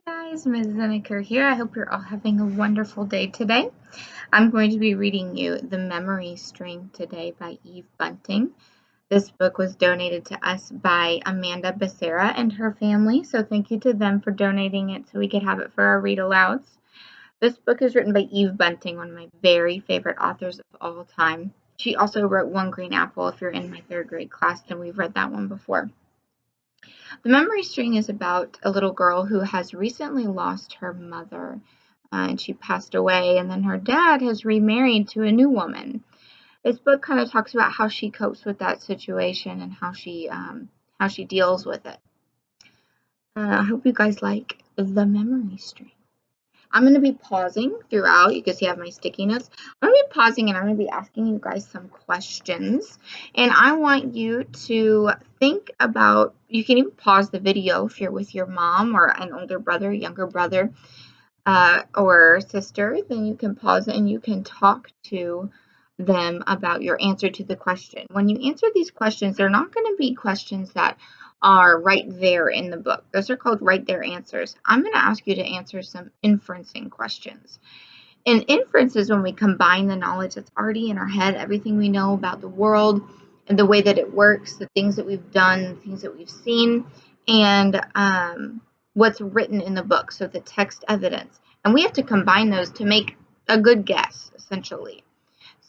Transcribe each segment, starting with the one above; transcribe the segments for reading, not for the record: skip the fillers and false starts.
Guys, Ms. Zinecker here. I hope you're all having a wonderful day today. I'm going to be reading you The Memory String today by Eve Bunting. This book was donated to us by Amanda Becerra and her family, so thank you to them for donating it so we could have it for our read alouds. This book is written by Eve Bunting, one of my very favorite authors of all time. She also wrote One Green Apple if you're in my third grade class, and we've read that one before. The memory string is about a little girl who has recently lost her mother, and she passed away, and then her dad has remarried to a new woman. This book kind of talks about how she copes with that situation and how she deals with it. I hope you guys like The Memory String. I'm going to be pausing throughout. You can see I have my sticky notes. I'm going to be pausing and I'm going to be asking you guys some questions. And I want you to think about, you can even pause the video if you're with your mom or an older brother, younger brother, or sister. Then you can pause it and you can talk to them about your answer to the question. When you answer these questions, they're not going to be questions that are right there in the book. Those are called right there answers. I'm going to ask you to answer some inferencing questions. And inference is when we combine the knowledge that's already in our head, everything we know about the world and the way that it works, the things that we've done, the things that we've seen, and what's written in the book, so the text evidence. And we have to combine those to make a good guess, essentially.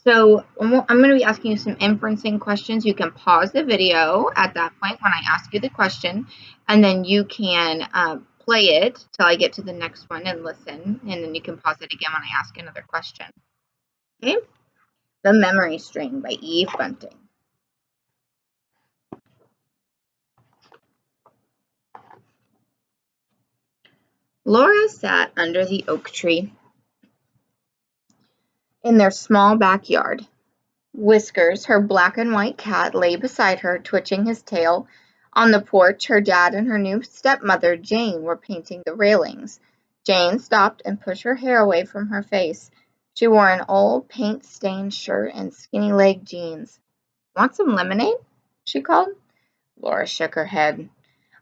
So I'm going to be asking you some inferencing questions. You can pause the video at that point when I ask you the question, and then you can play it till I get to the next one and listen, and then you can pause it again when I ask another question. Okay? The Memory String by Eve Bunting. Laura sat under the oak tree in their small backyard. Whiskers, her black and white cat, lay beside her, twitching his tail. On the porch, her dad and her new stepmother, Jane, were painting the railings. Jane stopped and pushed her hair away from her face. She wore an old paint-stained shirt and skinny-legged jeans. "Want some lemonade?" she called. Laura shook her head.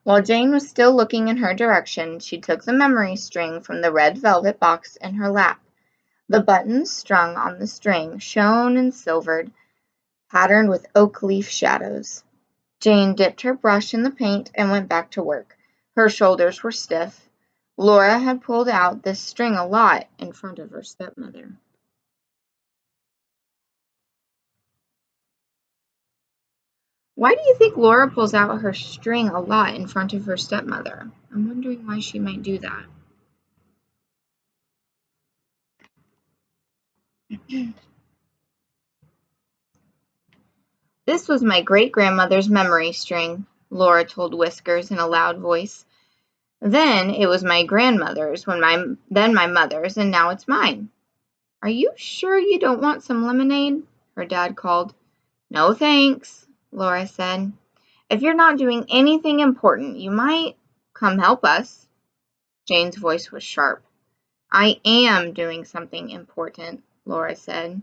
While Jane was still looking in her direction, she took the memory string from the red velvet box in her lap. The buttons strung on the string shone and silvered, patterned with oak leaf shadows. Jane dipped her brush in the paint and went back to work. Her shoulders were stiff. Laura had pulled out this string a lot in front of her stepmother. Why do you think Laura pulls out her string a lot in front of her stepmother? I'm wondering why she might do that. "This was my great-grandmother's memory string," Laura told Whiskers in a loud voice. "Then it was my grandmother's, then my mother's, and now it's mine." "Are you sure you don't want some lemonade?" her dad called. "No, thanks," Laura said. "If you're not doing anything important, you might come help us." Jane's voice was sharp. "I am doing something important," Laura said.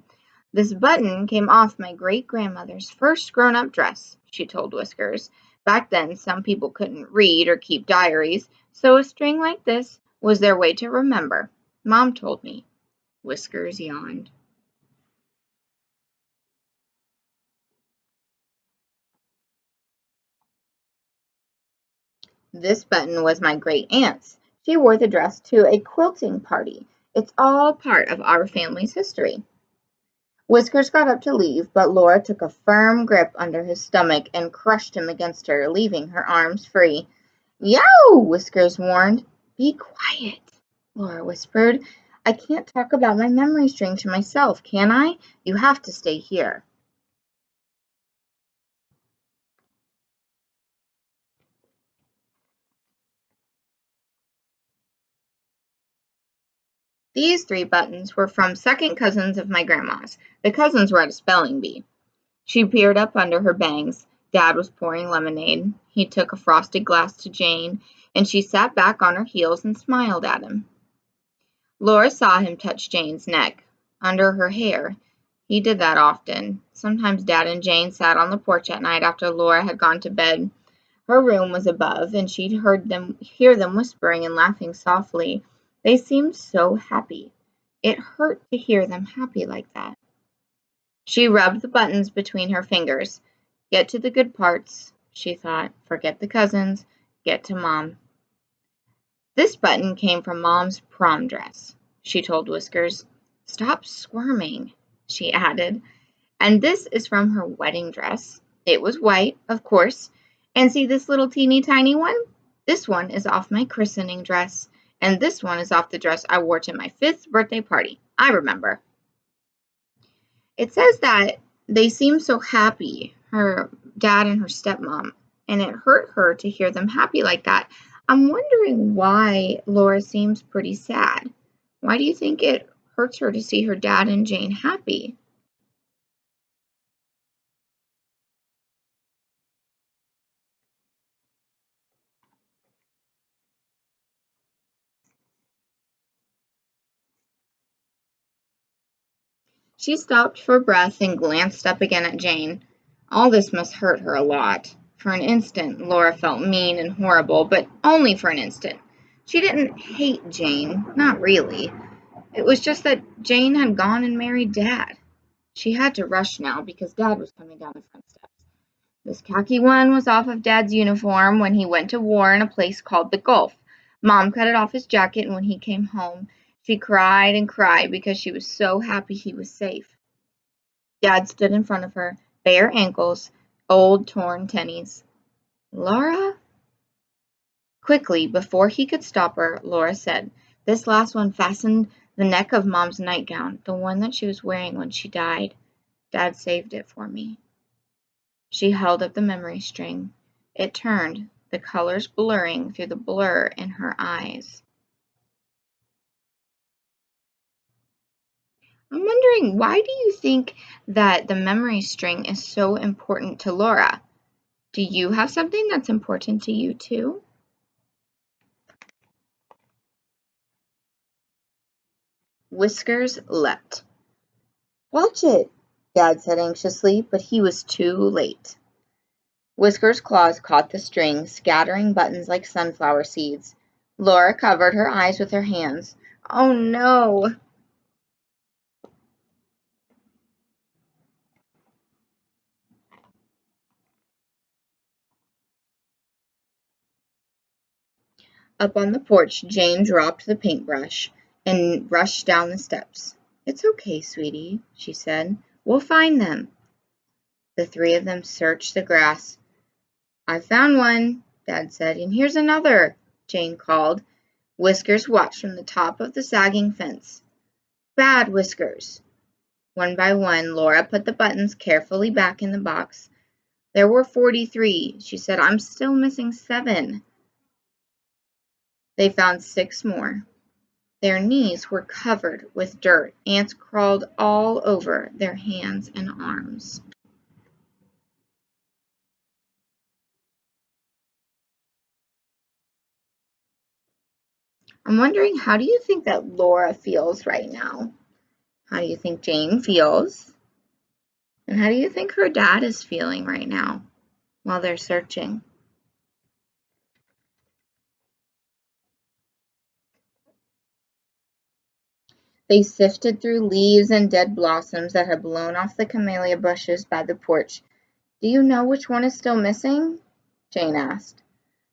"This button came off my great-grandmother's first grown-up dress," she told Whiskers. "Back then, some people couldn't read or keep diaries, so a string like this was their way to remember. Mom told me." Whiskers yawned. "This button was my great-aunt's. She wore the dress to a quilting party. It's all part of our family's history." Whiskers got up to leave, but Laura took a firm grip under his stomach and crushed him against her, leaving her arms free. "Yow!" Whiskers warned. "Be quiet," Laura whispered. "I can't talk about my memory string to myself, can I? You have to stay here." These 3 buttons were from second cousins of my grandma's. The cousins were at a spelling bee. She peered up under her bangs. Dad was pouring lemonade. He took a frosted glass to Jane, and she sat back on her heels and smiled at him. Laura saw him touch Jane's neck, under her hair. He did that often. Sometimes Dad and Jane sat on the porch at night after Laura had gone to bed. Her room was above, and she'd hear them whispering and laughing softly. They seemed so happy. It hurt to hear them happy like that. She rubbed the buttons between her fingers. Get to the good parts, she thought. Forget the cousins. Get to Mom. This button came from Mom's prom dress, she told Whiskers. Stop squirming, she added. And this is from her wedding dress. It was white, of course. And see this little teeny tiny one? This one is off my christening dress. And this one is off the dress I wore to my 5th birthday party. I remember. It says that they seemed so happy, her dad and her stepmom, and it hurt her to hear them happy like that. I'm wondering why Laura seems pretty sad. Why do you think it hurts her to see her dad and Jane happy? She stopped for breath and glanced up again at Jane. All this must hurt her a lot. For an instant, Laura felt mean and horrible, but only for an instant. She didn't hate Jane, not really. It was just that Jane had gone and married Dad. She had to rush now because Dad was coming down the front steps. This khaki one was off of Dad's uniform when he went to war in a place called the Gulf. Mom cut it off his jacket, and when he came home, she cried and cried because she was so happy he was safe. Dad stood in front of her, bare ankles, old torn tennies. Laura? Quickly, before he could stop her, Laura said, This last one fastened the neck of Mom's nightgown, the one that she was wearing when she died. Dad saved it for me. She held up the memory string. It turned, the colors blurring through the blur in her eyes. I'm wondering, why do you think that the memory string is so important to Laura? Do you have something that's important to you too? Whiskers leapt. Watch it, Dad said anxiously, but he was too late. Whisker's claws caught the string, scattering buttons like sunflower seeds. Laura covered her eyes with her hands. Oh no! Up on the porch, Jane dropped the paintbrush and rushed down the steps. It's okay, sweetie, she said. We'll find them. The three of them searched the grass. I found one, Dad said, and here's another, Jane called. Whiskers watched from the top of the sagging fence. Bad Whiskers. One by one, Laura put the buttons carefully back in the box. There were 43, she said. I'm still missing 7. They found 6 more. Their knees were covered with dirt. Ants crawled all over their hands and arms. I'm wondering, how do you think that Laura feels right now? How do you think Jane feels? And how do you think her dad is feeling right now while they're searching? They sifted through leaves and dead blossoms that had blown off the camellia brushes by the porch. Do you know which one is still missing? Jane asked.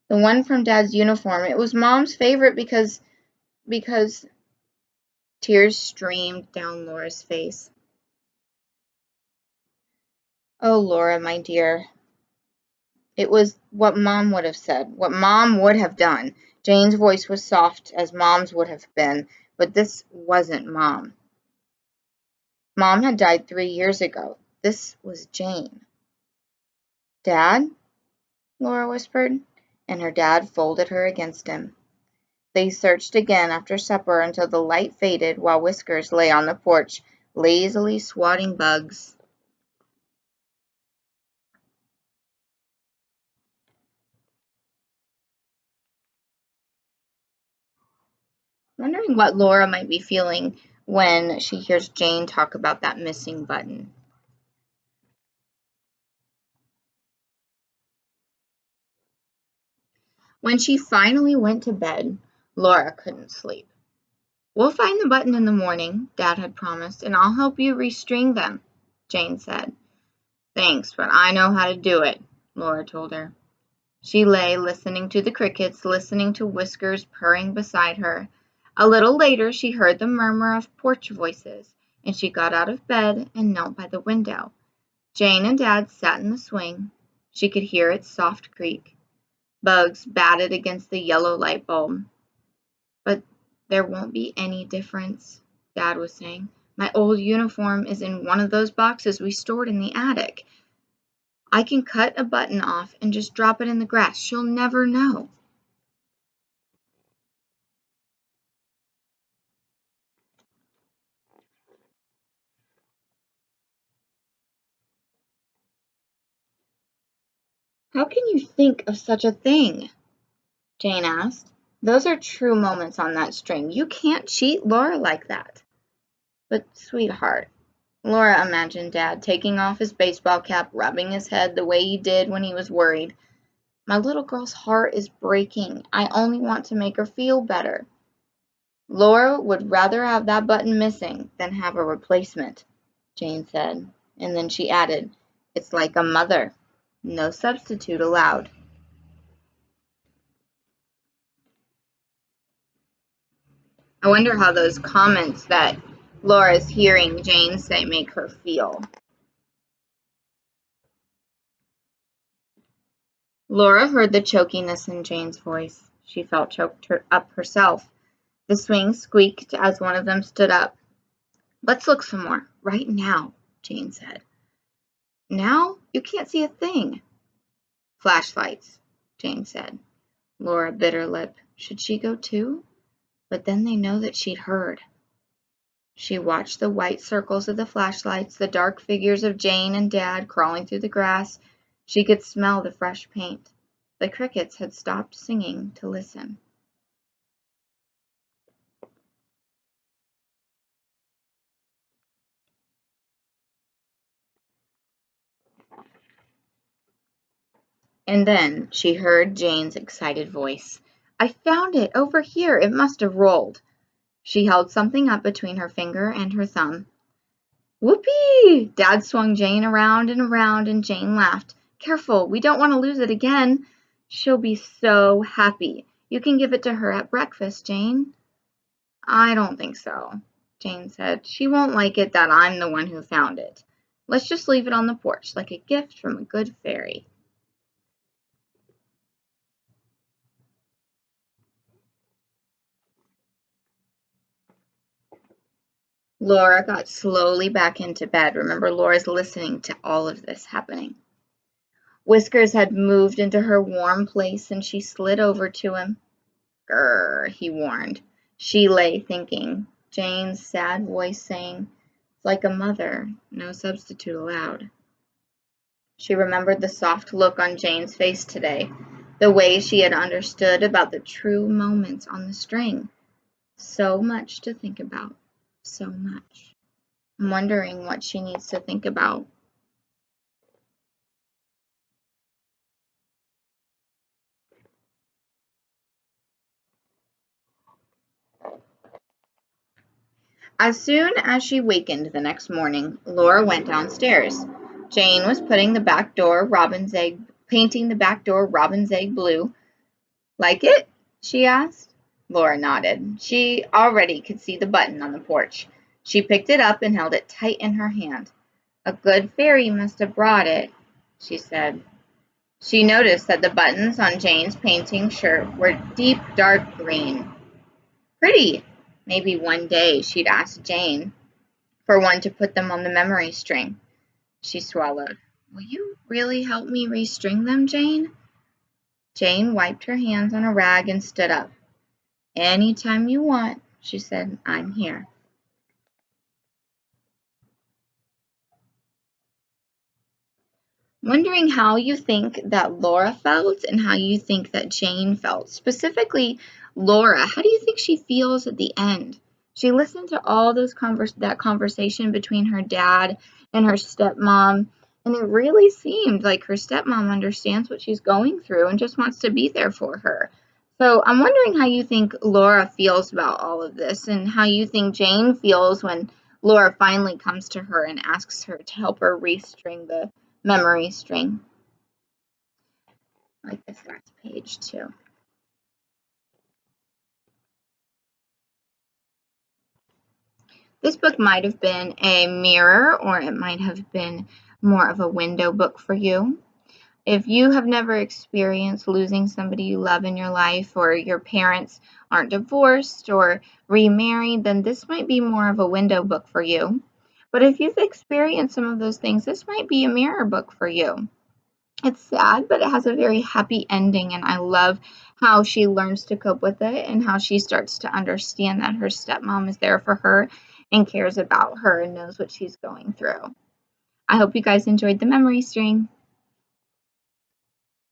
The one from Dad's uniform. It was Mom's favorite because tears streamed down Laura's face. Oh, Laura, my dear. It was what Mom would have said, what Mom would have done. Jane's voice was soft as Mom's would have been, but this wasn't Mom. Mom had died 3 years ago. This was Jane. Dad? Laura whispered, and her dad folded her against him. They searched again after supper until the light faded while Whiskers lay on the porch, lazily swatting bugs. Wondering what Laura might be feeling when she hears Jane talk about that missing button. When she finally went to bed, Laura couldn't sleep. "We'll find the button in the morning," Dad had promised, "and I'll help you restring them," Jane said. "Thanks, but I know how to do it," Laura told her. She lay listening to the crickets, listening to Whiskers purring beside her. A little later she heard the murmur of porch voices, and she got out of bed and knelt by the window. Jane and Dad sat in the swing. She could hear its soft creak. Bugs batted against the yellow light bulb. "But there won't be any difference," Dad was saying. "My old uniform is in one of those boxes we stored in the attic. I can cut a button off and just drop it in the grass. She'll never know." "How can you think of such a thing?" Jane asked. "Those are true moments on that string. You can't cheat Laura like that." "But, sweetheart," Laura imagined Dad taking off his baseball cap, rubbing his head the way he did when he was worried. "My little girl's heart is breaking. I only want to make her feel better." "Laura would rather have that button missing than have a replacement," Jane said, and then she added, "It's like a mother. No substitute allowed." I wonder how those comments that Laura's hearing Jane say make her feel. Laura heard the chokiness in Jane's voice. She felt choked up herself. The swing squeaked as one of them stood up. "Let's look some more, right now," Jane said. "Now? You can't see a thing." "Flashlights," Jane said. Laura bit her lip. Should she go too? But then they know that she'd heard. She watched the white circles of the flashlights, the dark figures of Jane and Dad crawling through the grass. She could smell the fresh paint. The crickets had stopped singing to listen. And then she heard Jane's excited voice. "I found it! Over here! It must have rolled." She held something up between her finger and her thumb. "Whoopee!" Dad swung Jane around, and Jane laughed. "Careful, we don't want to lose it again." "She'll be so happy. You can give it to her at breakfast, Jane." "I don't think so," Jane said. "She won't like it that I'm the one who found it. Let's just leave it on the porch, like a gift from a good fairy." Laura got slowly back into bed. Remember, Laura's listening to all of this happening. Whiskers had moved into her warm place, and she slid over to him. "Grr," he warned. She lay thinking, Jane's sad voice saying, "It's like a mother, no substitute allowed." She remembered the soft look on Jane's face today, the way she had understood about the true moments on the string. So much to think about, so much. I'm wondering what she needs to think about. As soon as she wakened the next morning, Laura went downstairs. Jane was painting the back door robin's egg blue. "Like it?" she asked. Laura nodded. She already could see the button on the porch. She picked it up and held it tight in her hand. "A good fairy must have brought it," she said. She noticed that the buttons on Jane's painting shirt were deep dark green. Pretty. Maybe one day she'd ask Jane for one to put them on the memory string. She swallowed. "Will you really help me restring them, Jane?" Jane wiped her hands on a rag and stood up. "Any time you want," she said. "I'm here." Wondering how you think that Laura felt and how you think that Jane felt. Specifically, Laura, how do you think she feels at the end? She listened to all that conversation between her dad and her stepmom, And it really seemed like her stepmom understands what she's going through and just wants to be there for her. So I'm wondering how you think Laura feels about all of this and how you think Jane feels when Laura finally comes to her and asks her to help her restring the memory string. I like this last page too. This book might have been a mirror, or it might have been more of a window book for you. If you have never experienced losing somebody you love in your life, or your parents aren't divorced or remarried, then this might be more of a window book for you. But if you've experienced some of those things, this might be a mirror book for you. It's sad, but it has a very happy ending, and I love how she learns to cope with it and how she starts to understand that her stepmom is there for her and cares about her and knows what she's going through. I hope you guys enjoyed the memory string.